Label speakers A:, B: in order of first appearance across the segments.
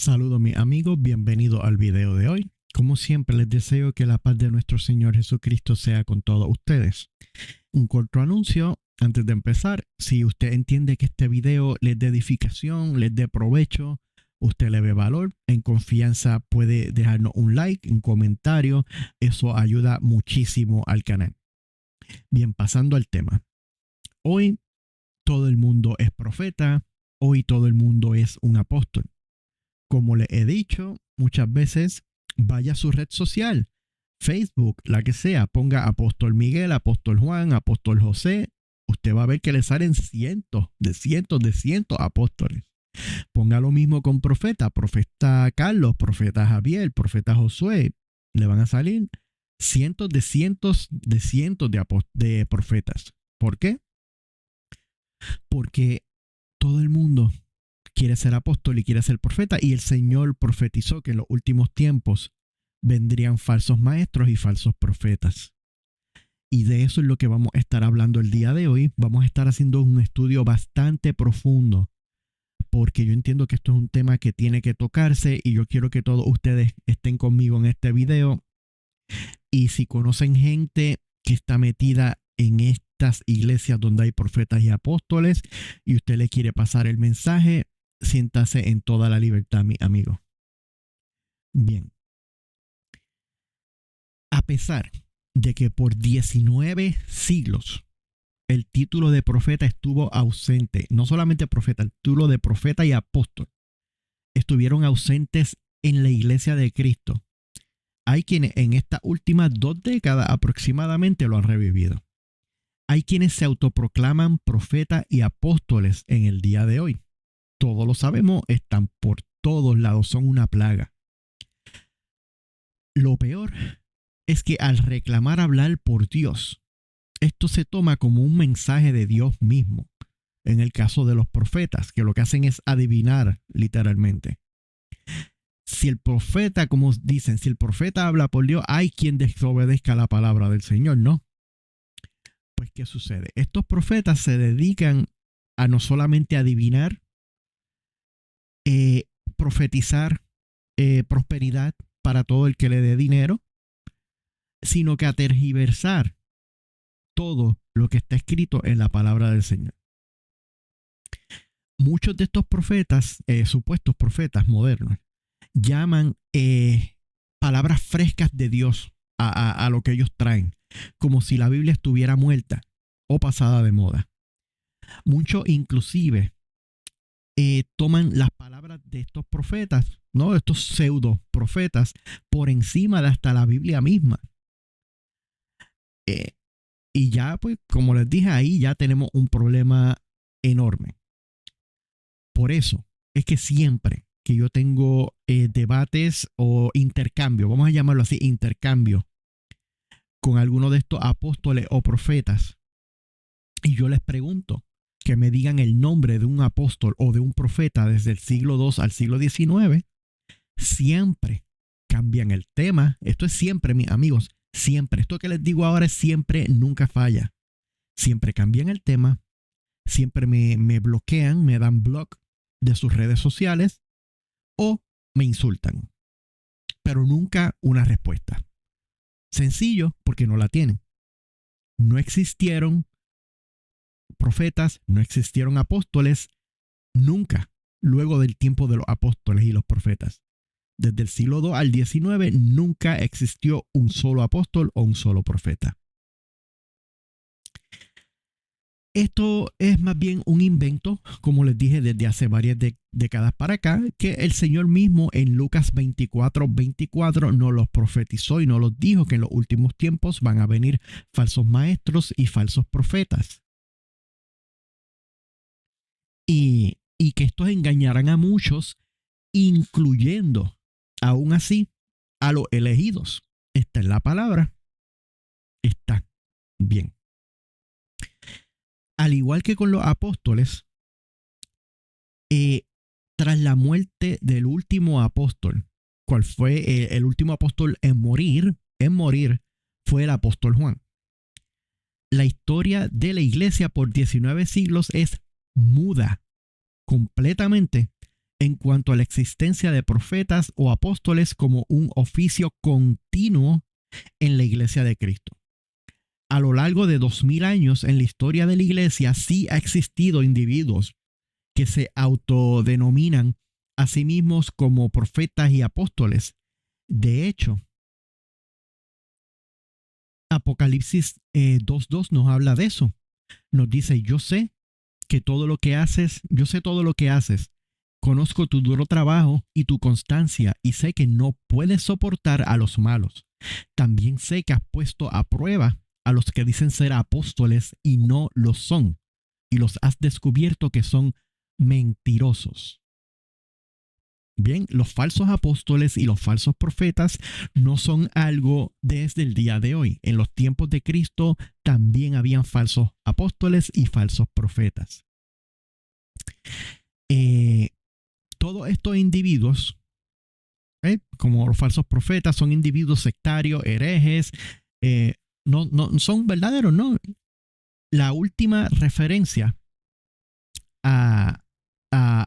A: Saludos mis amigos, bienvenidos al video de hoy. Como siempre les deseo que la paz de nuestro Señor Jesucristo sea con todos ustedes. Un corto anuncio antes de empezar. Si usted entiende que este video les dé edificación, les dé provecho, usted le ve valor, en confianza puede dejarnos un like, un comentario. Eso ayuda muchísimo al canal. Bien, pasando al tema. Hoy todo el mundo es profeta, hoy todo el mundo es un apóstol. Como le he dicho muchas veces, vaya a su red social, Facebook, la que sea, ponga Apóstol Miguel, Apóstol Juan, Apóstol José. Usted va a ver que le salen cientos apóstoles. Ponga lo mismo con profeta, profeta Carlos, profeta Javier, profeta Josué. Le van a salir cientos de profetas. ¿Por qué? Porque todo el mundo quiere ser apóstol y quiere ser profeta, y el Señor profetizó que en los últimos tiempos vendrían falsos maestros y falsos profetas. Y de eso es lo que vamos a estar hablando el día de hoy. Vamos a estar haciendo un estudio bastante profundo, porque yo entiendo que esto es un tema que tiene que tocarse y yo quiero que todos ustedes estén conmigo en este video. Y si conocen gente que está metida en estas iglesias donde hay profetas y apóstoles y usted le quiere pasar el mensaje, siéntase en toda la libertad, mi amigo. Bien. A pesar de que por 19 siglos el título de profeta estuvo ausente, no solamente profeta, el título de profeta y apóstol estuvieron ausentes en la iglesia de Cristo. Hay quienes en estas últimas 2 décadas aproximadamente lo han revivido. Hay quienes se autoproclaman profetas y apóstoles en el día de hoy. Todos lo sabemos, están por todos lados, son una plaga. Lo peor es que al reclamar hablar por Dios, esto se toma como un mensaje de Dios mismo. En el caso de los profetas, que lo que hacen es adivinar literalmente. Si el profeta, como dicen, si el profeta habla por Dios, hay quien desobedezca la palabra del Señor, ¿no? Pues, ¿qué sucede? Estos profetas se dedican a no solamente adivinar, profetizar prosperidad para todo el que le dé dinero, sino que a tergiversar todo lo que está escrito en la palabra del Señor. Muchos de estos profetas, supuestos profetas modernos, llaman palabras frescas de Dios a lo que ellos traen, como si la Biblia estuviera muerta o pasada de moda. Muchos inclusive toman las palabras de estos profetas, ¿no? Estos pseudo profetas, por encima de hasta la Biblia misma. Y ya, pues, como les dije, ahí ya tenemos un problema enorme. Por eso es que siempre que yo tengo debates o intercambio, vamos a llamarlo así, intercambio, con alguno de estos apóstoles o profetas, y yo les pregunto que me digan el nombre de un apóstol o de un profeta desde el siglo II al siglo XIX, siempre cambian el tema. Esto es siempre, mis amigos, siempre. Esto que les digo ahora es siempre, nunca falla. Siempre cambian el tema, siempre me bloquean, me dan block de sus redes sociales o me insultan, pero nunca una respuesta. Sencillo, porque no la tienen. No existieron profetas, no existieron apóstoles, nunca, luego del tiempo de los apóstoles y los profetas. Desde el siglo II al XIX nunca existió un solo apóstol o un solo profeta. Esto es más bien un invento, como les dije, desde hace varias décadas para acá, que el Señor mismo en Lucas 24:24 nos los profetizó y nos los dijo que en los últimos tiempos van a venir falsos maestros y falsos profetas. Y que estos engañarán a muchos, incluyendo, aún así, a los elegidos. Está en la palabra. Está bien. Al igual que con los apóstoles, tras la muerte del último apóstol, ¿cuál fue el último apóstol en morir? Fue el apóstol Juan. La historia de la iglesia por 19 siglos es muda completamente en cuanto a la existencia de profetas o apóstoles como un oficio continuo en la iglesia de Cristo. A lo largo de 2000 años en la historia de la iglesia sí ha existido individuos que se autodenominan a sí mismos como profetas y apóstoles. De hecho, Apocalipsis 2.2 nos habla de eso. Nos dice, yo sé todo lo que haces. Conozco tu duro trabajo y tu constancia y sé que no puedes soportar a los malos. También sé que has puesto a prueba a los que dicen ser apóstoles y no lo son, y los has descubierto que son mentirosos. Bien, los falsos apóstoles y los falsos profetas no son algo desde el día de hoy. En los tiempos de Cristo también habían falsos apóstoles y falsos profetas. Todos estos individuos, como los falsos profetas, son individuos sectarios, herejes, no son verdaderos, ¿no? La última referencia a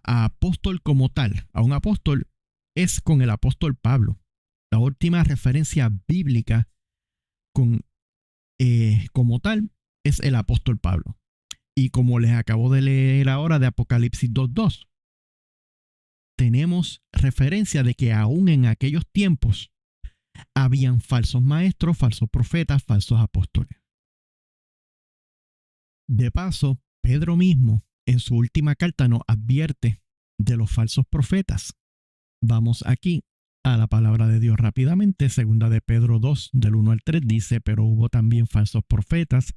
A: apóstol como tal, a un apóstol, es con el apóstol Pablo. La última referencia bíblica como tal es el apóstol Pablo. Y como les acabo de leer ahora de Apocalipsis 2.2, tenemos referencia de que aún en aquellos tiempos habían falsos maestros, falsos profetas, falsos apóstoles. De paso, Pedro mismo en su última carta nos advierte de los falsos profetas. Vamos aquí a la palabra de Dios rápidamente. Segunda de Pedro 2, del 1 al 3 dice, pero hubo también falsos profetas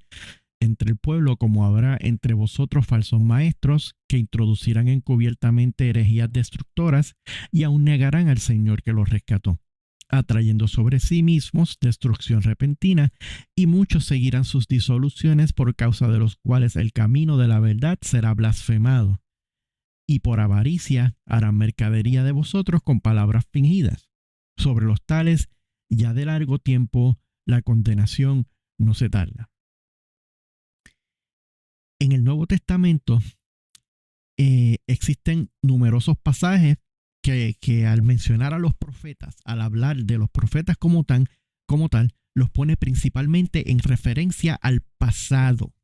A: entre el pueblo, como habrá entre vosotros falsos maestros que introducirán encubiertamente herejías destructoras y aún negarán al Señor que los rescató, atrayendo sobre sí mismos destrucción repentina, y muchos seguirán sus disoluciones, por causa de los cuales el camino de la verdad será blasfemado, y por avaricia harán mercadería de vosotros con palabras fingidas. Sobre los tales, ya de largo tiempo, la condenación no se tarda. En el Nuevo Testamento existen numerosos pasajes que al mencionar a los profetas, al hablar de los profetas como tal, los pone principalmente en referencia al pasado.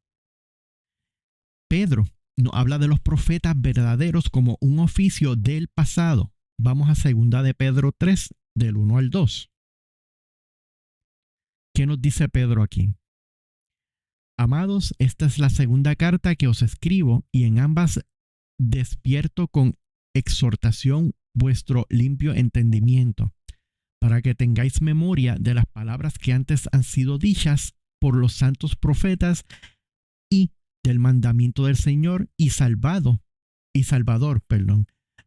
A: Pedro nos habla de los profetas verdaderos como un oficio del pasado. Vamos a 2 de Pedro 3, del 1 al 2. ¿Qué nos dice Pedro aquí? Amados, esta es la segunda carta que os escribo, y en ambas despierto con exhortación vuestro limpio entendimiento, para que tengáis memoria de las palabras que antes han sido dichas por los santos profetas, y del mandamiento del Señor y Salvador,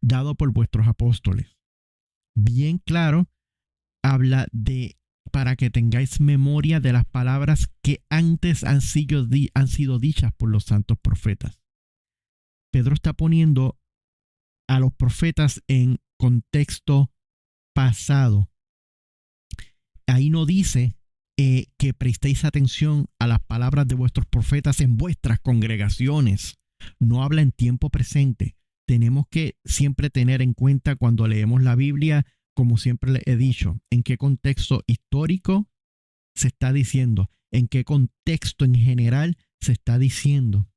A: dado por vuestros apóstoles. Bien claro, habla de para que tengáis memoria de las palabras que antes han sido dichas por los santos profetas. Pedro está poniendo a los profetas en contexto pasado. Ahí no dice que prestéis atención a las palabras de vuestros profetas en vuestras congregaciones. No habla en tiempo presente. Tenemos que siempre tener en cuenta cuando leemos la Biblia, como siempre les he dicho, en qué contexto histórico se está diciendo, en qué contexto en general se está diciendo.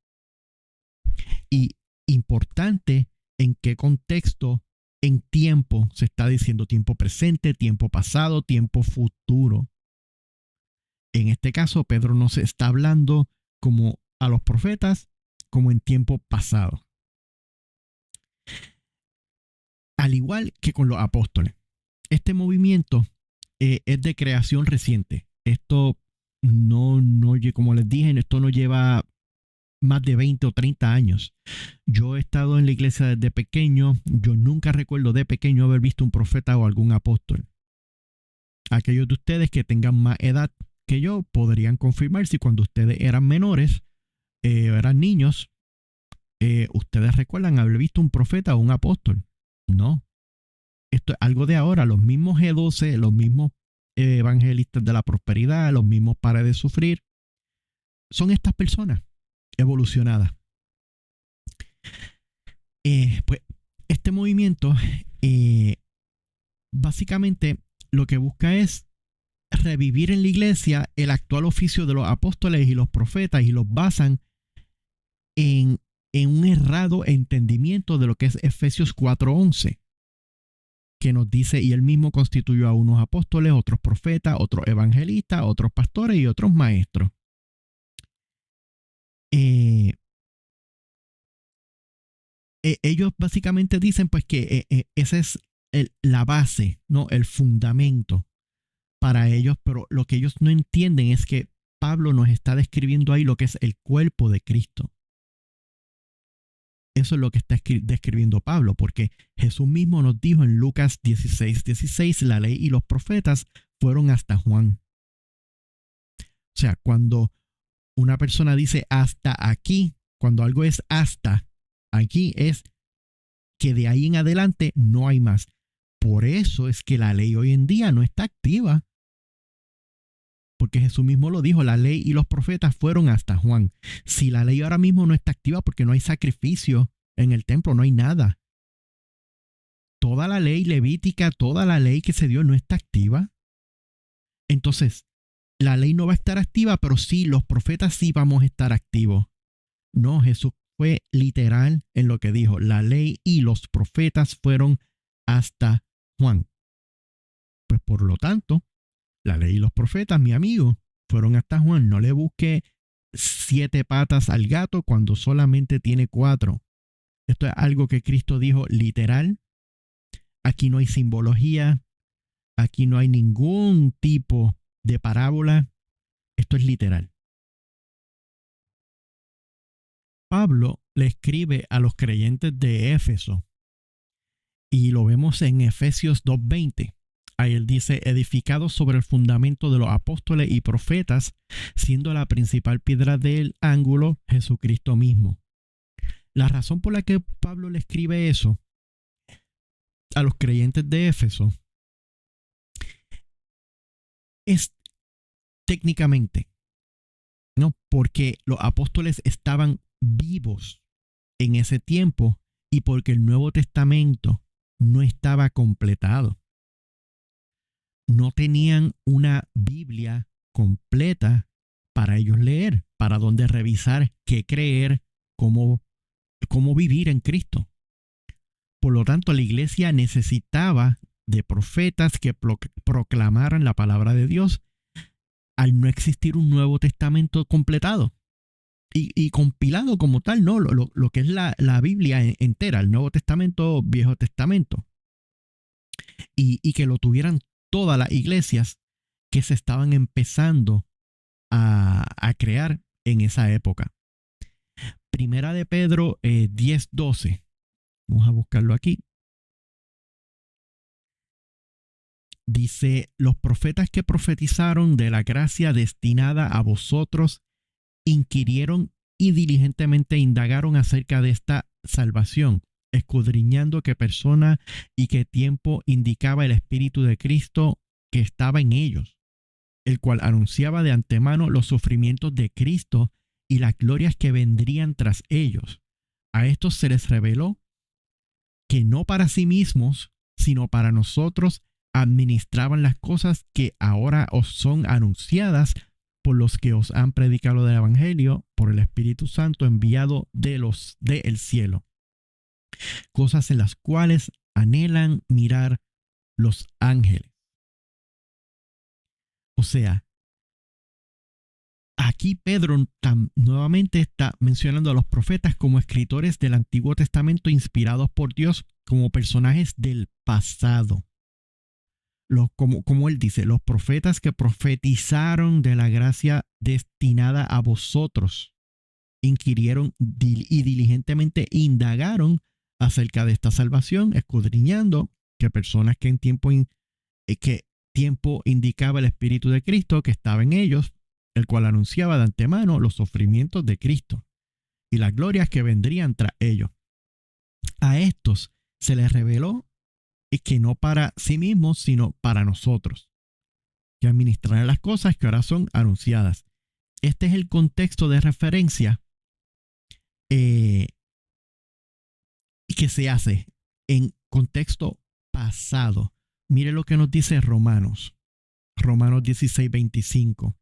A: Y importante, en qué contexto en tiempo se está diciendo, tiempo presente, tiempo pasado, tiempo futuro. En este caso, Pedro no se está hablando como a los profetas, como en tiempo pasado. Al igual que con los apóstoles. Este movimiento es de creación reciente. Esto no, como les dije, esto no lleva más de 20 o 30 años. Yo he estado en la iglesia desde pequeño. Yo nunca recuerdo de pequeño haber visto un profeta o algún apóstol. Aquellos de ustedes que tengan más edad que yo podrían confirmar si cuando ustedes eran menores, eran niños, ustedes recuerdan haber visto un profeta o un apóstol. No. Esto es algo de ahora. Los mismos G12, los mismos evangelistas de la prosperidad, los mismos Pare de Sufrir, son estas personas evolucionadas. Pues Este movimiento básicamente lo que busca es revivir en la iglesia el actual oficio de los apóstoles y los profetas y los basan en, en un errado entendimiento de lo que es Efesios 4:11, que nos dice, y él mismo constituyó a unos apóstoles, otros profetas, otros evangelistas, otros pastores y otros maestros. Eh, Ellos básicamente dicen pues que esa es la base, ¿no? El fundamento para ellos, pero lo que ellos no entienden es que Pablo nos está describiendo ahí lo que es el cuerpo de Cristo. Eso es lo que está describiendo Pablo, porque Jesús mismo nos dijo en Lucas 16:16, la ley y los profetas fueron hasta Juan. O sea, cuando una persona dice hasta aquí, cuando algo es hasta aquí, es que de ahí en adelante no hay más. Por eso es que la ley hoy en día no está activa. Porque Jesús mismo lo dijo, la ley y los profetas fueron hasta Juan. Si la ley ahora mismo no está activa porque no hay sacrificio en el templo, no hay nada. Toda la ley levítica, toda la ley que se dio no está activa. Entonces, la ley no va a estar activa, pero sí, los profetas sí vamos a estar activos. No, Jesús fue literal en lo que dijo. La ley y los profetas fueron hasta Juan. Pues por lo tanto, la ley y los profetas, mi amigo, fueron hasta Juan. No le busque 7 patas al gato cuando solamente tiene 4. Esto es algo que Cristo dijo literal. Aquí no hay simbología. Aquí no hay ningún tipo de parábola. Esto es literal. Pablo le escribe a los creyentes de Éfeso y lo vemos en Efesios 2:20. Ahí él dice, edificados sobre el fundamento de los apóstoles y profetas, siendo la principal piedra del ángulo Jesucristo mismo. La razón por la que Pablo le escribe eso a los creyentes de Éfeso es técnicamente, ¿no? Porque los apóstoles estaban vivos en ese tiempo y porque el Nuevo Testamento no estaba completado. No tenían una Biblia completa para ellos leer, para donde revisar qué creer, cómo vivir en Cristo. Por lo tanto, la iglesia necesitaba de profetas que proclamaran la palabra de Dios al no existir un Nuevo Testamento completado y compilado como tal, ¿no? Lo que es la Biblia entera, el Nuevo Testamento, Viejo Testamento. Y que lo tuvieran todas las iglesias que se estaban empezando a crear en esa época. Primera de Pedro 10:12. Vamos a buscarlo aquí. Dice, los profetas que profetizaron de la gracia destinada a vosotros inquirieron y diligentemente indagaron acerca de esta salvación, escudriñando qué persona y qué tiempo indicaba el Espíritu de Cristo que estaba en ellos, el cual anunciaba de antemano los sufrimientos de Cristo y las glorias que vendrían tras ellos. A estos se les reveló que no para sí mismos, sino para nosotros administraban las cosas que ahora os son anunciadas por los que os han predicado del Evangelio por el Espíritu Santo enviado del cielo. Cosas en las cuales anhelan mirar los ángeles. O sea, aquí Pedro nuevamente está mencionando a los profetas como escritores del Antiguo Testamento inspirados por Dios como personajes del pasado. Como él dice, los profetas que profetizaron de la gracia destinada a vosotros, inquirieron y diligentemente indagaron acerca de esta salvación, escudriñando que personas que en tiempo indicaba el Espíritu de Cristo que estaba en ellos, el cual anunciaba de antemano los sufrimientos de Cristo y las glorias que vendrían tras ellos. A estos se les reveló que no para sí mismos, sino para nosotros, que administrarán las cosas que ahora son anunciadas. Este es el contexto de referencia que se hace en contexto pasado. Mire lo que nos dice Romanos. Romanos 16:25.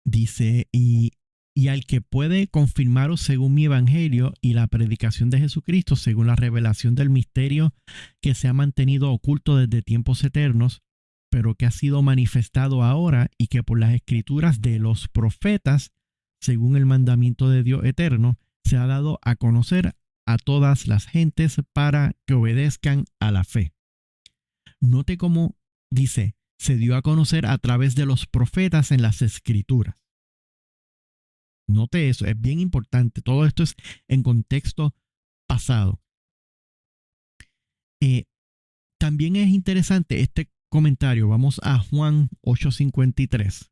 A: Dice, y al que puede confirmaros según mi evangelio y la predicación de Jesucristo, según la revelación del misterio que se ha mantenido oculto desde tiempos eternos, pero que ha sido manifestado ahora y que por las escrituras de los profetas, según el mandamiento de Dios eterno, se ha dado a conocer a todas las gentes para que obedezcan a la fe. Note cómo dice, se dio a conocer a través de los profetas en las escrituras. Note eso, es bien importante. Todo esto es en contexto pasado. También es interesante este comentario. Vamos a Juan 8:53.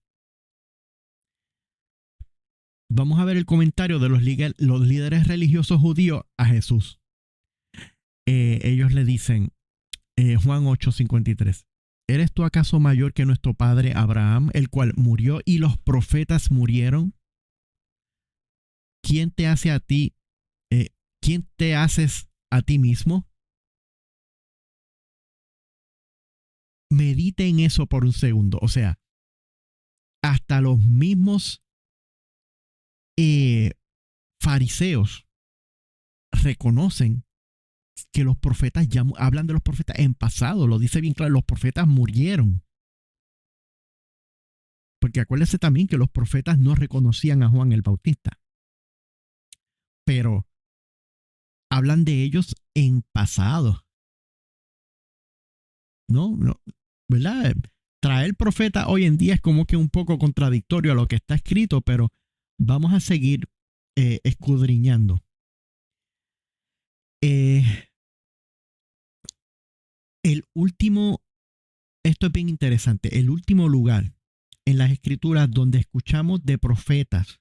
A: Vamos a ver el comentario de los líderes religiosos judíos a Jesús. Ellos le dicen, Juan 8:53, ¿eres tú acaso mayor que nuestro padre Abraham, el cual murió y los profetas murieron? ¿Quién te hace a ti? ¿Quién te haces a ti mismo? Medite en eso por un segundo. O sea, hasta los mismos fariseos reconocen que los profetas ya hablan de los profetas en pasado. Lo dice bien claro, los profetas murieron. Porque acuérdense también que los profetas no reconocían a Juan el Bautista. Pero hablan de ellos en pasado. No, ¿verdad? Traer profeta hoy en día es como que un poco contradictorio a lo que está escrito, pero vamos a seguir escudriñando. El último, esto es bien interesante, el último lugar en las escrituras donde escuchamos de profetas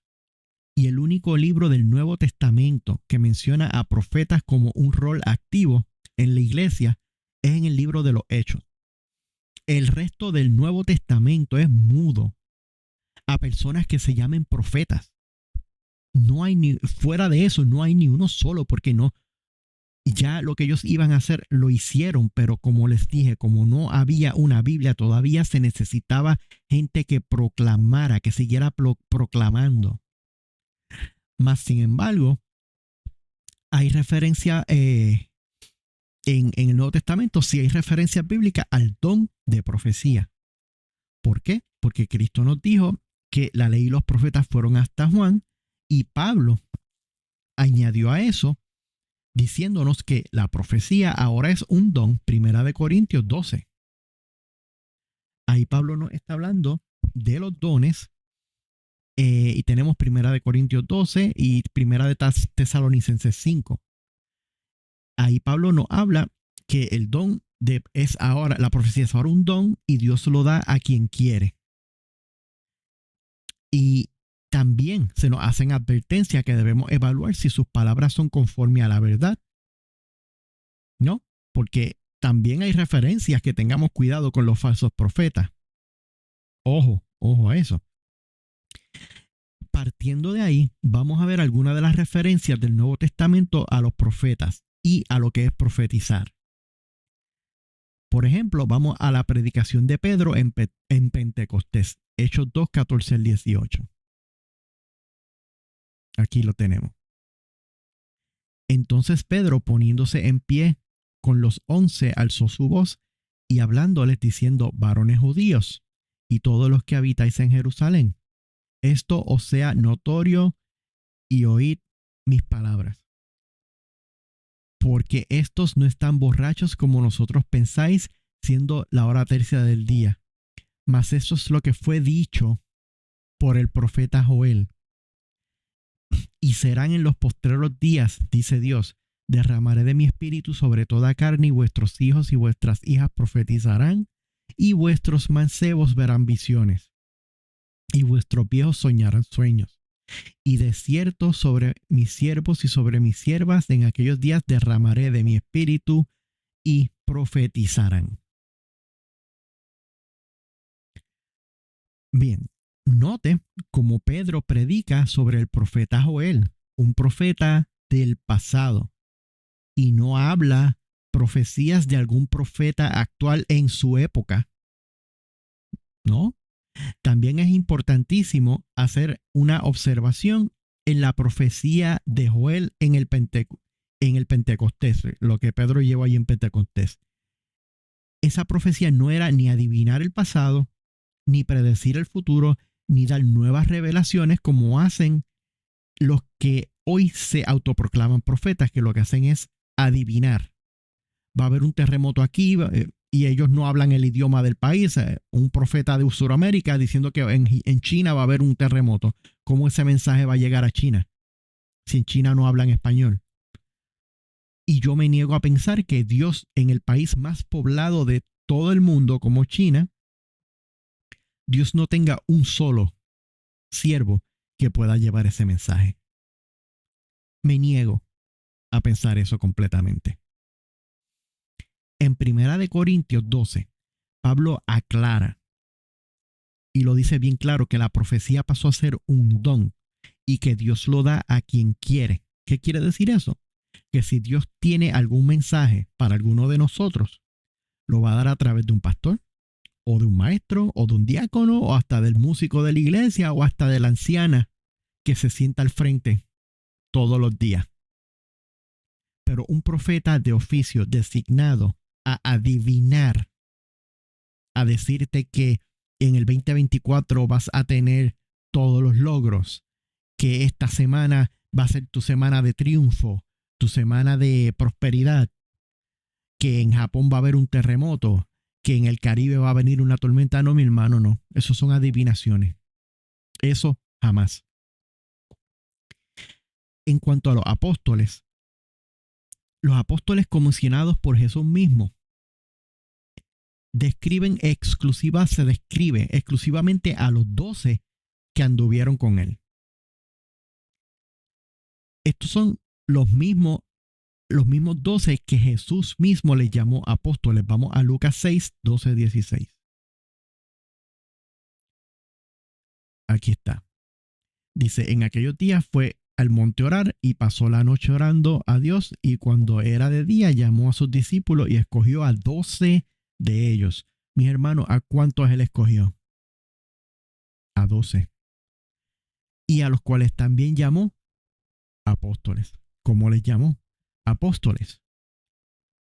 A: y el único libro del Nuevo Testamento que menciona a profetas como un rol activo en la iglesia es en el libro de los Hechos. El resto del Nuevo Testamento es mudo a personas que se llamen profetas. No hay ni, fuera de eso, no hay ni uno solo, porque no, ya lo que ellos iban a hacer lo hicieron, pero como les dije, como no había una Biblia, todavía se necesitaba gente que proclamara, que siguiera proclamando. Más sin embargo, hay referencia en el Nuevo Testamento, sí hay referencia bíblica al don de profecía. ¿Por qué? Porque Cristo nos dijo que la ley y los profetas fueron hasta Juan, y Pablo añadió a eso diciéndonos que la profecía ahora es un don. Primera de Corintios 12. Ahí Pablo nos está hablando de los dones, y tenemos Primera de Corintios 12 y Primera de Tesalonicenses 5. Ahí Pablo nos habla que el don es ahora, la profecía es ahora un don y Dios lo da a quien quiere. Y también se nos hacen advertencias que debemos evaluar si sus palabras son conforme a la verdad. ¿No? Porque también hay referencias que tengamos cuidado con los falsos profetas. Ojo a eso. Partiendo de ahí, vamos a ver algunas de las referencias del Nuevo Testamento a los profetas y a lo que es profetizar. Por ejemplo, vamos a la predicación de Pedro en Pentecostés, Hechos 2, 14 al 18. Aquí lo tenemos. Entonces Pedro, poniéndose en pie con los 11, alzó su voz y hablándoles diciendo: varones judíos y todos los que habitáis en Jerusalén, esto os sea notorio y oíd mis palabras. Porque estos no están borrachos como nosotros pensáis, siendo la hora tercia del día. Mas eso es lo que fue dicho por el profeta Joel. Y serán en los postreros días, dice Dios, derramaré de mi espíritu sobre toda carne, y vuestros hijos y vuestras hijas profetizarán, y vuestros mancebos verán visiones, y vuestros viejos soñarán sueños. Y de cierto sobre mis siervos y sobre mis siervas en aquellos días derramaré de mi espíritu, y profetizarán. Bien, note cómo Pedro predica sobre el profeta Joel, un profeta del pasado y no habla profecías de algún profeta actual en su época, ¿no? También es importantísimo hacer una observación en la profecía de Joel en el Pentecostés, lo que Pedro llevó ahí en Pentecostés. Esa profecía no era ni adivinar el pasado, ni predecir el futuro, ni dar nuevas revelaciones como hacen los que hoy se autoproclaman profetas, que lo que hacen es adivinar. Va a haber un terremoto aquí y ellos no hablan el idioma del país. Un profeta de Sudamérica diciendo que en China va a haber un terremoto. ¿Cómo ese mensaje va a llegar a China si en China no hablan español? Y yo me niego a pensar que Dios en el país más poblado de todo el mundo como China, Dios no tenga un solo siervo que pueda llevar ese mensaje. Me niego a pensar eso completamente. En 1 Corintios 12, Pablo aclara y lo dice bien claro que la profecía pasó a ser un don y que Dios lo da a quien quiere. ¿Qué quiere decir eso? Que si Dios tiene algún mensaje para alguno de nosotros, lo va a dar a través de un pastor o de un maestro o de un diácono o hasta del músico de la iglesia o hasta de la anciana que se sienta al frente todos los días. Pero un profeta de oficio designado a adivinar, a decirte que en el 2024 vas a tener todos los logros, que esta semana va a ser tu semana de triunfo, tu semana de prosperidad, que en Japón va a haber un terremoto, que en el Caribe va a venir una tormenta. No, mi hermano, no. Eso son adivinaciones. Eso jamás. En cuanto a los apóstoles comisionados por Jesús mismo, se describe exclusivamente a los 12 que anduvieron con él. Estos son los mismos 12 que Jesús mismo les llamó apóstoles. Vamos a Lucas 6, 12, 16. Aquí está. Dice, en aquellos días fue al monte a orar y pasó la noche orando a Dios, y cuando era de día llamó a sus discípulos y escogió a 12 de ellos. Mis hermanos, ¿a cuántos él escogió? A 12. Y a los cuales también llamó apóstoles. ¿Cómo les llamó? Apóstoles.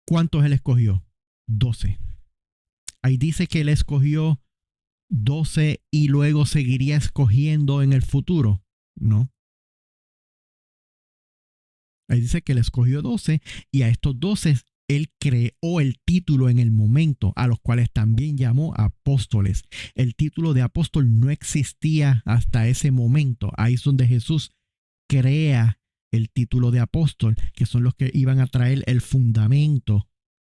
A: ¿Cuántos él escogió? 12. Ahí dice que él escogió 12 y luego seguiría escogiendo en el futuro. No. Ahí dice que él escogió 12 y a estos 12 él creó el título en el momento, a los cuales también llamó apóstoles. El título de apóstol no existía hasta ese momento. Ahí es donde Jesús crea el título de apóstol, que son los que iban a traer el fundamento.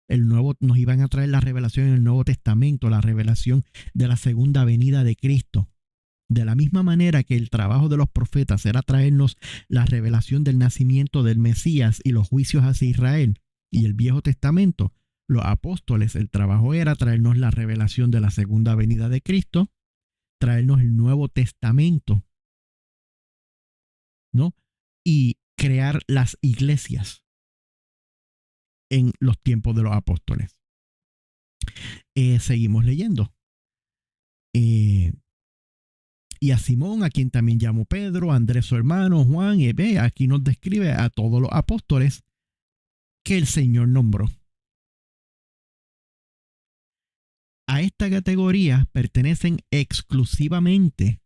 A: Nos iban a traer la revelación en el Nuevo Testamento, la revelación de la segunda venida de Cristo. De la misma manera que el trabajo de los profetas era traernos la revelación del nacimiento del Mesías y los juicios hacia Israel y el Viejo Testamento, los apóstoles, el trabajo era traernos la revelación de la segunda venida de Cristo, traernos el Nuevo Testamento, ¿no? Y crear las iglesias en los tiempos de los apóstoles. Seguimos leyendo. Y a Simón, a quien también llamó Pedro, a Andrés su hermano, Juan, y ve, aquí nos describe a todos los apóstoles que el Señor nombró. A esta categoría pertenecen exclusivamente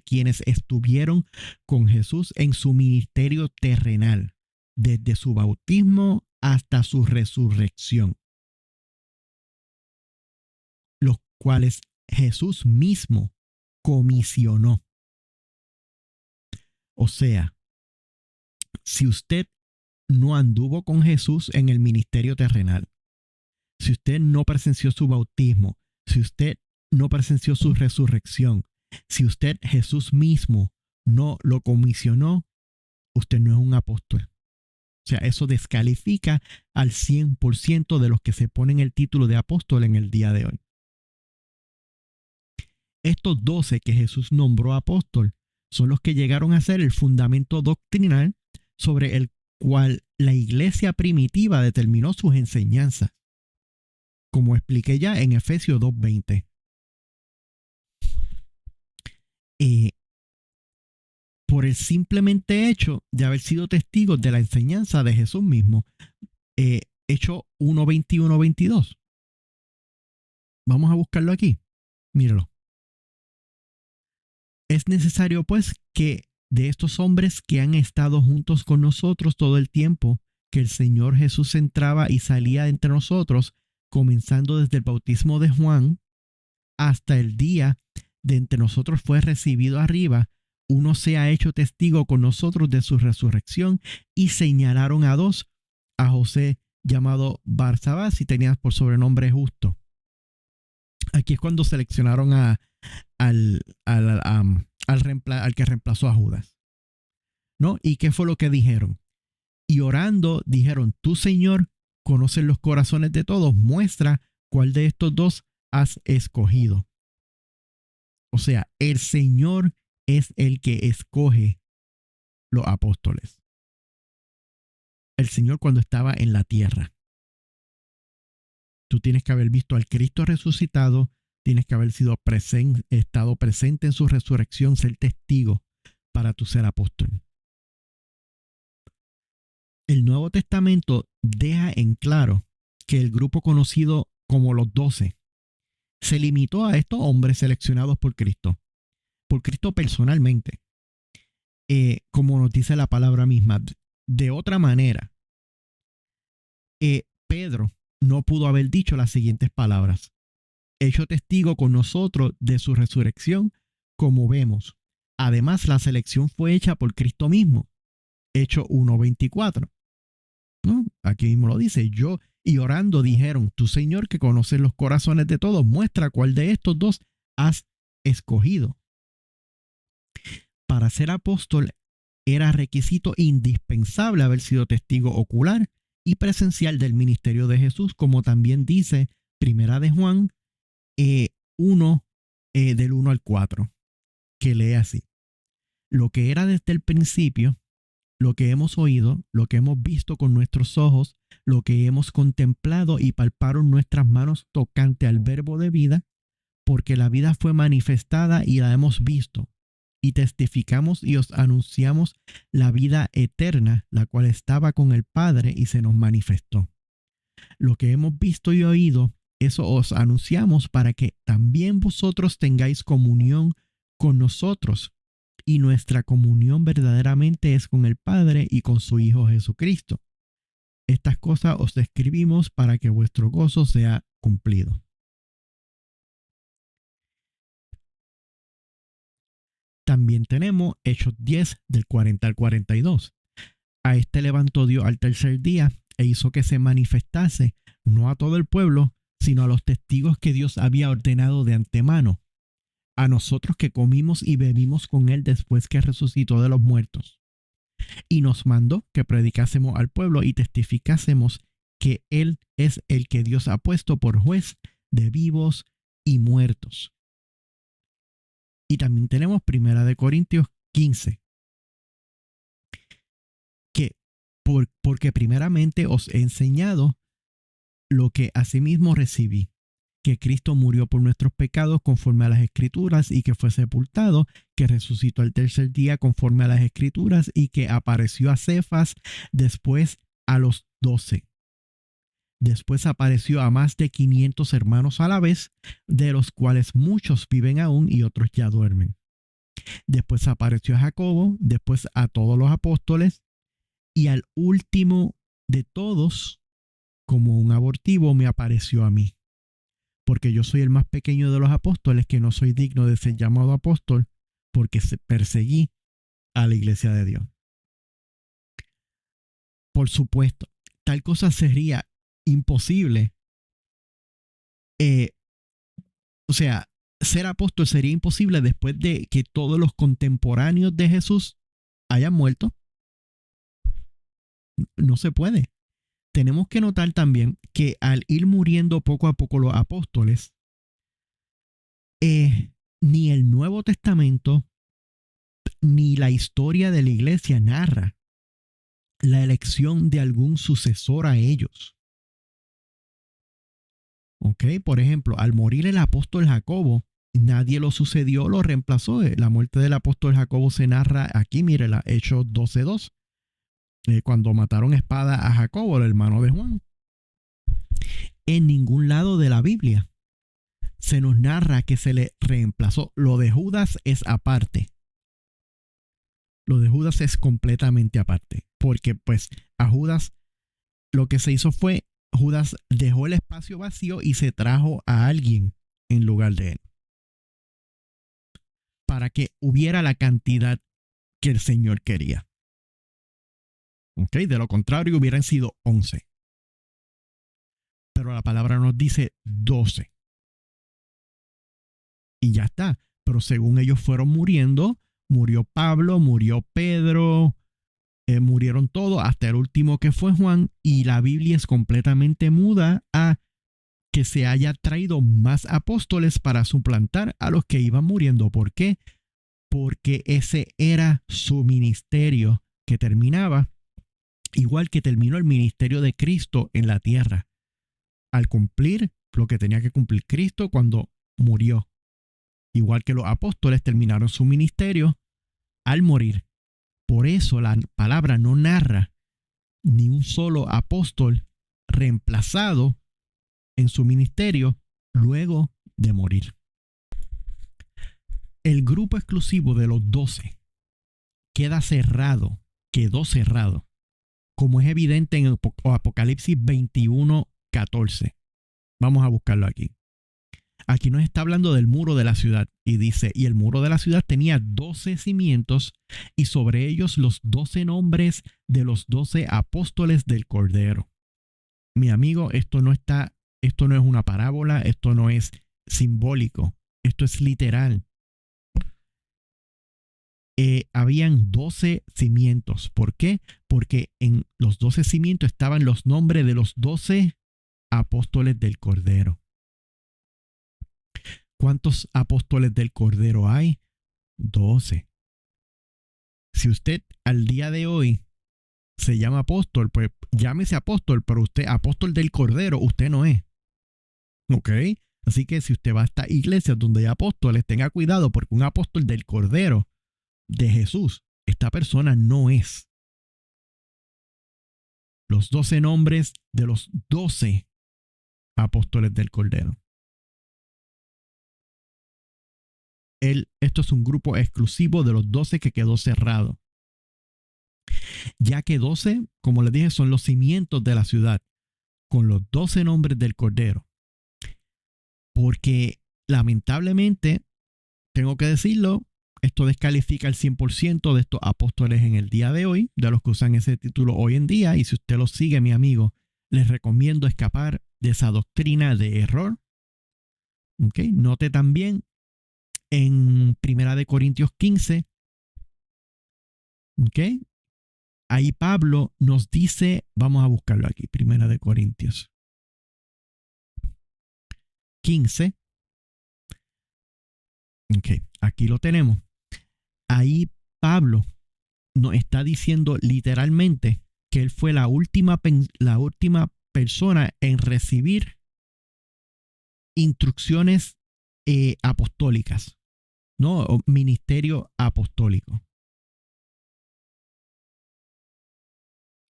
A: quienes estuvieron con Jesús en su ministerio terrenal, desde su bautismo hasta su resurrección, los cuales Jesús mismo comisionó. O sea, si usted no anduvo con Jesús en el ministerio terrenal, si usted no presenció su bautismo, si usted no presenció su resurrección, si usted Jesús mismo no lo comisionó, usted no es un apóstol. O sea, eso descalifica al 100% de los que se ponen el título de apóstol en el día de hoy. Estos 12 que Jesús nombró apóstol son los que llegaron a ser el fundamento doctrinal sobre el cual la iglesia primitiva determinó sus enseñanzas, como expliqué ya en Efesios 2:20. Por el simplemente hecho de haber sido testigos de la enseñanza de Jesús mismo. Hechos 1:21-22. Vamos a buscarlo aquí. Míralo. Es necesario, pues, que de estos hombres que han estado juntos con nosotros todo el tiempo que el Señor Jesús entraba y salía entre nosotros, comenzando desde el bautismo de Juan hasta el día de entre nosotros fue recibido arriba, uno se ha hecho testigo con nosotros de su resurrección, y señalaron a dos, a José llamado Barsabás y tenía por sobrenombre Justo. Aquí es cuando seleccionaron al que reemplazó a Judas, ¿no? ¿Y qué fue lo que dijeron? Y orando dijeron: tú, Señor, conoces los corazones de todos, muestra cuál de estos dos has escogido. O sea, el Señor es el que escoge los apóstoles. El Señor cuando estaba en la tierra. Tú tienes que haber visto al Cristo resucitado, tienes que haber estado presente en su resurrección, ser testigo para tu ser apóstol. El Nuevo Testamento deja en claro que el grupo conocido como los 12 se limitó a estos hombres seleccionados por Cristo personalmente, como nos dice la palabra misma. De otra manera, Pedro no pudo haber dicho las siguientes palabras: hecho testigo con nosotros de su resurrección, como vemos. Además, la selección fue hecha por Cristo mismo. Hechos 1:24. ¿No? Aquí mismo lo dice: yo y orando dijeron: tú, Señor, que conoces los corazones de todos, muestra cuál de estos dos has escogido. Para ser apóstol era requisito indispensable haber sido testigo ocular y presencial del ministerio de Jesús, como también dice Primera de Juan 1, del 1 al 4, que lee así: lo que era desde el principio, lo que hemos oído, lo que hemos visto con nuestros ojos, lo que hemos contemplado y palparon nuestras manos tocante al verbo de vida, porque la vida fue manifestada y la hemos visto, y testificamos y os anunciamos la vida eterna, la cual estaba con el Padre y se nos manifestó. Lo que hemos visto y oído, eso os anunciamos para que también vosotros tengáis comunión con nosotros. Y nuestra comunión verdaderamente es con el Padre y con su Hijo Jesucristo. Estas cosas os escribimos para que vuestro gozo sea cumplido. También tenemos Hechos 10 del 40 al 42. A este levantó Dios al tercer día e hizo que se manifestase no a todo el pueblo, sino a los testigos que Dios había ordenado de antemano, a nosotros que comimos y bebimos con él después que resucitó de los muertos. Y nos mandó que predicásemos al pueblo y testificásemos que él es el que Dios ha puesto por juez de vivos y muertos. Y también tenemos Primera de Corintios 15, que porque primeramente os he enseñado lo que asimismo recibí, que Cristo murió por nuestros pecados conforme a las Escrituras y que fue sepultado, que resucitó al tercer día conforme a las Escrituras y que apareció a Cefas, después a los 12. Después apareció a más de 500 hermanos a la vez, de los cuales muchos viven aún y otros ya duermen. Después apareció a Jacobo, después a todos los apóstoles, y al último de todos, como un abortivo, me apareció a mí. Porque yo soy el más pequeño de los apóstoles, que no soy digno de ser llamado apóstol, porque perseguí a la iglesia de Dios. Por supuesto, tal cosa sería imposible. O sea, ser apóstol sería imposible después de que todos los contemporáneos de Jesús hayan muerto. No se puede. Tenemos que notar también que al ir muriendo poco a poco los apóstoles, ni el Nuevo Testamento ni la historia de la iglesia narra la elección de algún sucesor a ellos. ¿Ok? Por ejemplo, al morir el apóstol Jacobo, nadie lo sucedió, lo reemplazó. La muerte del apóstol Jacobo se narra aquí, mire, la Hechos 12:2, cuando mataron a espada a Jacobo, el hermano de Juan. En ningún lado de la Biblia se nos narra que se le reemplazó. Lo de Judas es aparte. Lo de Judas es completamente aparte. Porque pues a Judas lo que se hizo fue, Judas dejó el espacio vacío y se trajo a alguien en lugar de él. Para que hubiera la cantidad que el Señor quería. ¿Ok? De lo contrario hubieran sido 11. Pero la palabra nos dice 12. Y ya está. Pero según ellos fueron muriendo, murió Pablo, murió Pedro, murieron todos, hasta el último que fue Juan, y la Biblia es completamente muda a que se haya traído más apóstoles para suplantar a los que iban muriendo. ¿Por qué? Porque ese era su ministerio que terminaba, igual que terminó el ministerio de Cristo en la tierra, al cumplir lo que tenía que cumplir Cristo cuando murió. Igual que los apóstoles terminaron su ministerio al morir. Por eso la palabra no narra ni un solo apóstol reemplazado en su ministerio luego de morir. El grupo exclusivo de los 12 quedó cerrado, como es evidente en Apocalipsis 21:14. Vamos a buscarlo aquí. Aquí nos está hablando del muro de la ciudad y dice, y el muro de la ciudad tenía 12 cimientos y sobre ellos los 12 nombres de los 12 apóstoles del Cordero. Mi amigo, esto no es una parábola, esto no es simbólico, esto es literal. Habían 12 cimientos. ¿Por qué? Porque en los 12 cimientos estaban los nombres de los 12 apóstoles del Cordero. ¿Cuántos apóstoles del Cordero hay? 12. Si usted al día de hoy se llama apóstol, pues llámese apóstol, pero usted, apóstol del Cordero, usted no es. ¿Ok? Así que si usted va a esta iglesia donde hay apóstoles, tenga cuidado porque un apóstol del Cordero de Jesús, esta persona no es. Los 12 nombres de los 12 apóstoles del Cordero. Esto es un grupo exclusivo de los 12 que quedó cerrado. Ya que 12, como les dije, son los cimientos de la ciudad, con los 12 nombres del Cordero. Porque lamentablemente, tengo que decirlo, esto descalifica el 100% de estos apóstoles en el día de hoy, de los que usan ese título hoy en día. Y si usted lo sigue, mi amigo, les recomiendo escapar de esa doctrina de error. ¿Okay? Note también en 1 Corintios 15, ¿okay? Ahí Pablo nos dice, vamos a buscarlo aquí, 1 Corintios 15. Okay, aquí lo tenemos. Ahí Pablo nos está diciendo literalmente que él fue la última persona en recibir instrucciones apostólicas, ¿no? O ministerio apostólico.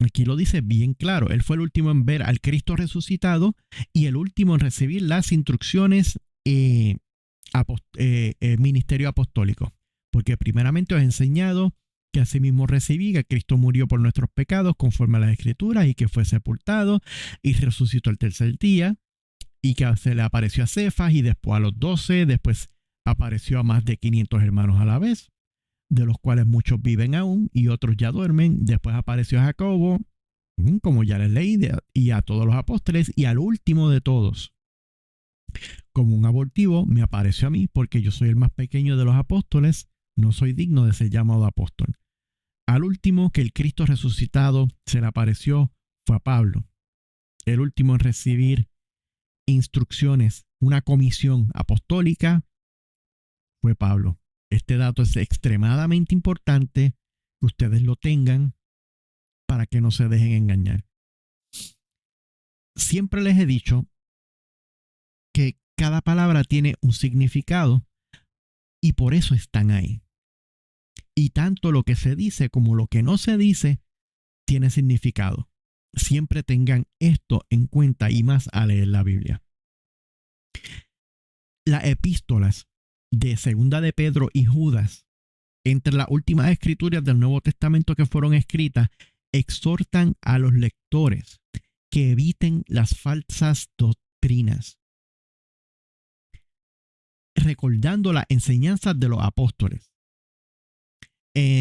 A: Aquí lo dice bien claro. Él fue el último en ver al Cristo resucitado y el último en recibir las instrucciones ministerio apostólico. Porque primeramente os he enseñado que asimismo recibí que Cristo murió por nuestros pecados conforme a las Escrituras y que fue sepultado y resucitó el tercer día y que se le apareció a Cefas y después a los 12, después apareció a más de 500 hermanos a la vez, de los cuales muchos viven aún y otros ya duermen. Después apareció a Jacobo, como ya les leí, y a todos los apóstoles, y al último de todos, como un abortivo, me apareció a mí, porque yo soy el más pequeño de los apóstoles, no soy digno de ser llamado apóstol. Al último que el Cristo resucitado se le apareció fue a Pablo, el último en recibir instrucciones, una comisión apostólica, fue Pablo. Este dato es extremadamente importante que ustedes lo tengan para que no se dejen engañar. Siempre les he dicho que cada palabra tiene un significado y por eso están ahí. Y tanto lo que se dice como lo que no se dice tiene significado. Siempre tengan esto en cuenta y más al leer la Biblia. Las epístolas de Segunda de Pedro y Judas, entre las últimas escrituras del Nuevo Testamento que fueron escritas, exhortan a los lectores que eviten las falsas doctrinas, recordando las enseñanzas de los apóstoles.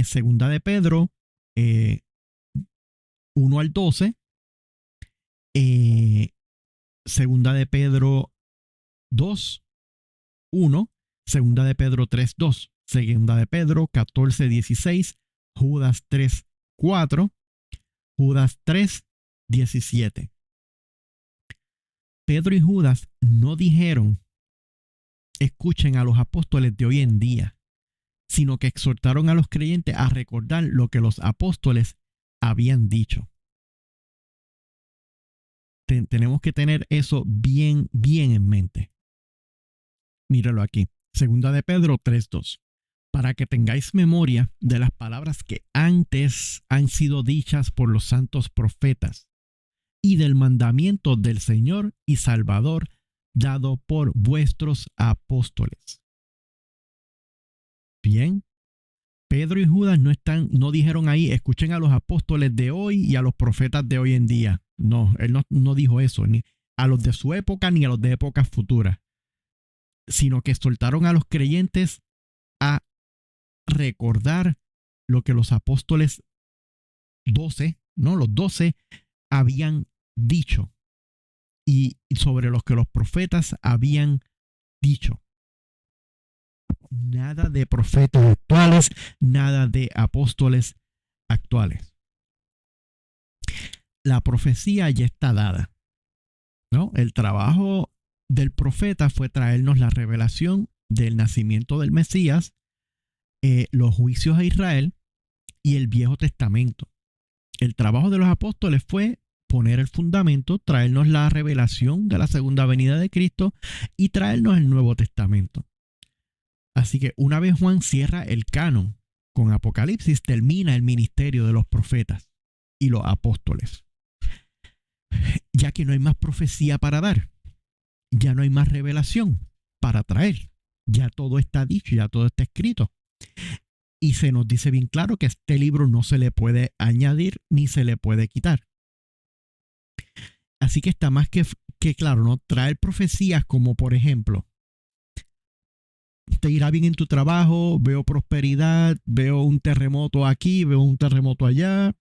A: Segunda de Pedro 1 al 12, Segunda de Pedro 2, 1, Segunda de Pedro 3, 2, Segunda de Pedro 14, 16, Judas 3, 4, Judas 3, 17. Pedro y Judas no dijeron, escuchen a los apóstoles de hoy en día, sino que exhortaron a los creyentes a recordar lo que los apóstoles habían dicho. Tenemos que tener eso bien, bien en mente. Míralo aquí. Segunda de Pedro 3:2. Para que tengáis memoria de las palabras que antes han sido dichas por los santos profetas y del mandamiento del Señor y Salvador dado por vuestros apóstoles. Bien. Pedro y Judas no dijeron ahí, escuchen a los apóstoles de hoy y a los profetas de hoy en día. No, él no dijo eso, ni a los de su época ni a los de épocas futuras, sino que exhortaron a los creyentes a recordar lo que los apóstoles 12, ¿no? Los 12 habían dicho y sobre los que los profetas habían dicho. Nada de profetas actuales, nada de apóstoles actuales. La profecía ya está dada, ¿no? El trabajo del profeta fue traernos la revelación del nacimiento del Mesías, los juicios a Israel y el Viejo Testamento. El trabajo de los apóstoles fue poner el fundamento, traernos la revelación de la segunda venida de Cristo y traernos el Nuevo Testamento. Así que una vez Juan cierra el canon con Apocalipsis, termina el ministerio de los profetas y los apóstoles. Ya que no hay más profecía para dar, ya no hay más revelación para traer, ya todo está dicho, ya todo está escrito. Y se nos dice bien claro que este libro no se le puede añadir ni se le puede quitar. Así que está más que claro, ¿no? Traer profecías como, por ejemplo, te irá bien en tu trabajo, veo prosperidad, veo un terremoto aquí, veo un terremoto allá.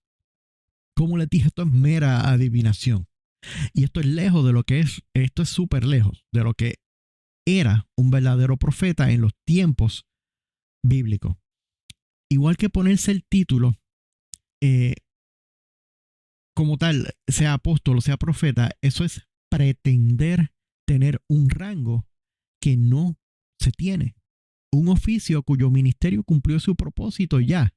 A: Como les dije, esto es mera adivinación. Y esto es lejos de lo que es, esto es súper lejos de lo que era un verdadero profeta en los tiempos bíblicos. Igual que ponerse el título, como tal, sea apóstol o sea profeta, eso es pretender tener un rango que no se tiene. Un oficio cuyo ministerio cumplió su propósito ya.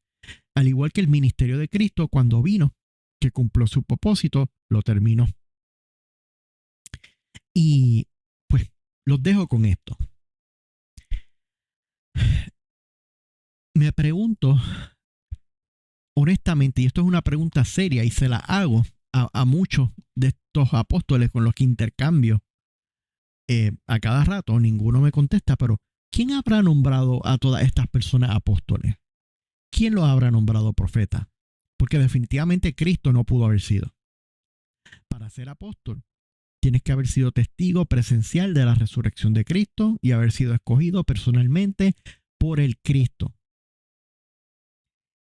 A: Al igual que el ministerio de Cristo cuando vino, que cumplió su propósito, lo terminó. Y pues los dejo con esto. Me pregunto, honestamente, y esto es una pregunta seria y se la hago a muchos de estos apóstoles con los que intercambio a cada rato, ninguno me contesta, pero ¿quién habrá nombrado a todas estas personas apóstoles? ¿Quién los habrá nombrado profeta? Porque definitivamente Cristo no pudo haber sido. Para ser apóstol, tienes que haber sido testigo presencial de la resurrección de Cristo y haber sido escogido personalmente por el Cristo.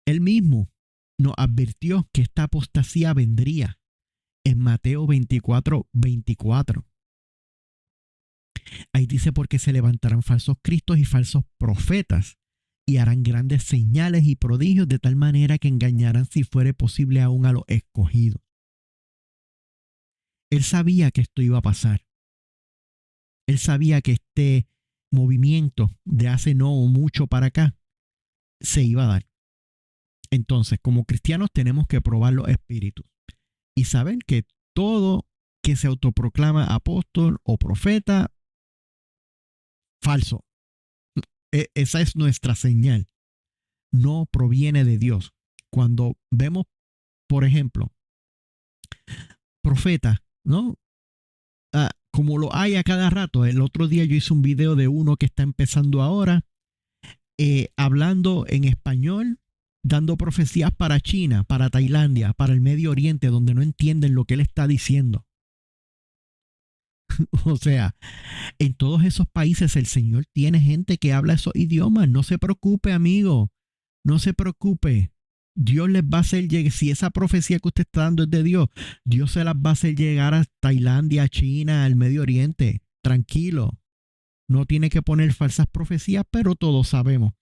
A: Él mismo nos advirtió que esta apostasía vendría en Mateo 24, 24. Ahí dice, porque se levantarán falsos cristos y falsos profetas y harán grandes señales y prodigios de tal manera que engañarán si fuere posible aún a los escogidos. Él sabía que esto iba a pasar. Él sabía que movimiento de hace no mucho para acá se iba a dar. Entonces, como cristianos tenemos que probar los espíritus y saber que todo que se autoproclama apóstol o profeta, falso. Esa es nuestra señal. No proviene de Dios. Cuando vemos, por ejemplo, profetas, ¿no? Como lo hay a cada rato. El otro día yo hice un video de uno que está empezando ahora, hablando en español, dando profecías para China, para Tailandia, para el Medio Oriente, donde no entienden lo que él está diciendo. O sea, en todos esos países el Señor tiene gente que habla esos idiomas. No se preocupe, amigo. No se preocupe. Dios les va a hacer llegar, si esa profecía que usted está dando es de Dios, Dios se las va a hacer llegar a Tailandia, a China, al Medio Oriente. Tranquilo. No tiene que poner falsas profecías, pero todos sabemos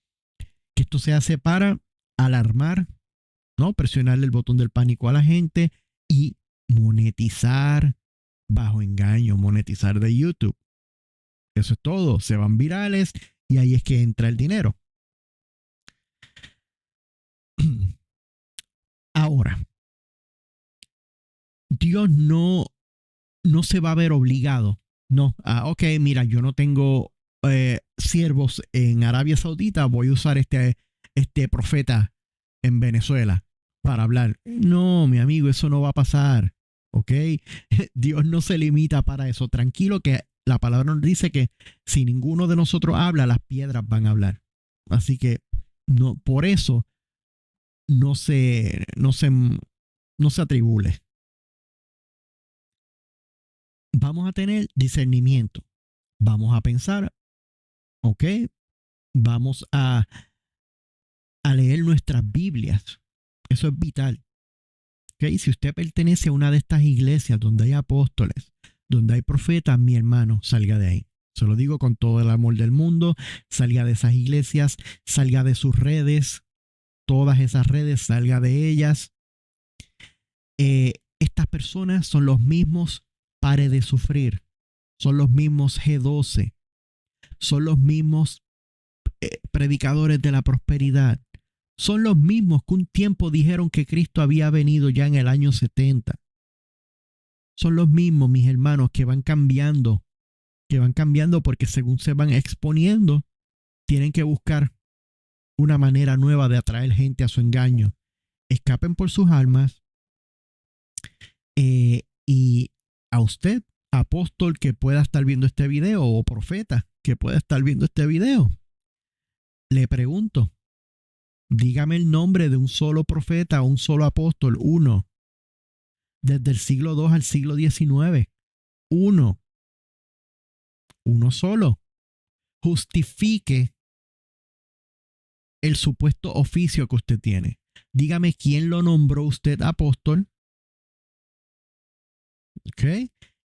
A: que esto se hace para alarmar, ¿no? Presionarle el botón del pánico a la gente y monetizar bajo engaño, monetizar de YouTube. Eso es todo. Se van virales y ahí es que entra el dinero. Ahora, Dios no se va a ver obligado. No, ok, mira, yo no tengo siervos en Arabia Saudita, voy a usar este profeta en Venezuela para hablar. No, mi amigo, eso no va a pasar. Ok, Dios no se limita para eso. Tranquilo que la palabra nos dice que si ninguno de nosotros habla, las piedras van a hablar. Así que no, por eso no se atribule. Vamos a tener discernimiento. Vamos a pensar, ok, vamos a leer nuestras Biblias. Eso es vital. Okay. Si usted pertenece a una de estas iglesias donde hay apóstoles, donde hay profetas, mi hermano, salga de ahí. Se lo digo con todo el amor del mundo. Salga de esas iglesias, salga de sus redes, todas esas redes, salga de ellas. Estas personas son los mismos pare de sufrir, son los mismos G12, son los mismos predicadores de la prosperidad. Son los mismos que un tiempo dijeron que Cristo había venido ya en el año 70. Son los mismos, mis hermanos, que van cambiando porque según se van exponiendo, tienen que buscar una manera nueva de atraer gente a su engaño. Escapen por sus almas. Y a usted, apóstol que pueda estar viendo este video o profeta que pueda estar viendo este video, le pregunto, dígame el nombre de un solo profeta o un solo apóstol, uno, desde el siglo II al siglo XIX, uno solo. Justifique el supuesto oficio que usted tiene. Dígame quién lo nombró usted apóstol. ¿Ok?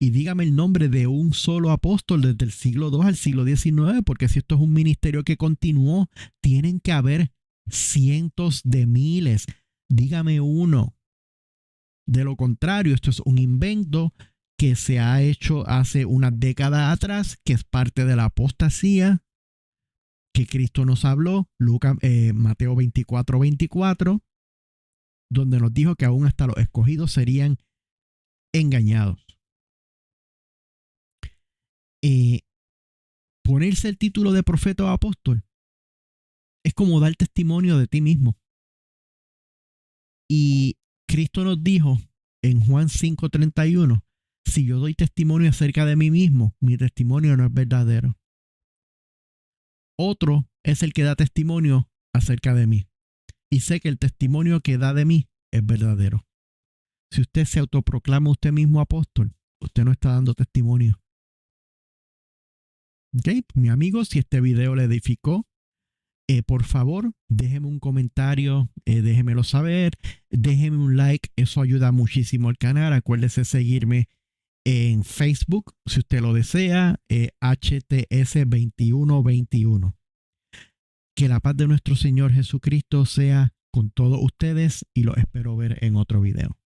A: Y dígame el nombre de un solo apóstol desde el siglo II al siglo XIX, porque si esto es un ministerio que continuó, tienen que haber cientos de miles. Dígame uno. De lo contrario, esto es un invento que se ha hecho hace unas décadas atrás, que es parte de la apostasía, que Cristo nos habló, Mateo 24:24, donde nos dijo que aún hasta los escogidos serían engañados. Ponerse el título de profeta o apóstol es como dar testimonio de ti mismo. Y Cristo nos dijo en Juan 5:31, si yo doy testimonio acerca de mí mismo, mi testimonio no es verdadero. Otro es el que da testimonio acerca de mí. Y sé que el testimonio que da de mí es verdadero. Si usted se autoproclama usted mismo apóstol, usted no está dando testimonio. Ok, mi amigo, si este video le edificó, por favor, déjeme un comentario, déjemelo saber, déjeme un like, eso ayuda muchísimo al canal. Acuérdese seguirme en Facebook, si usted lo desea, HTS2121. Que la paz de nuestro Señor Jesucristo sea con todos ustedes y los espero ver en otro video.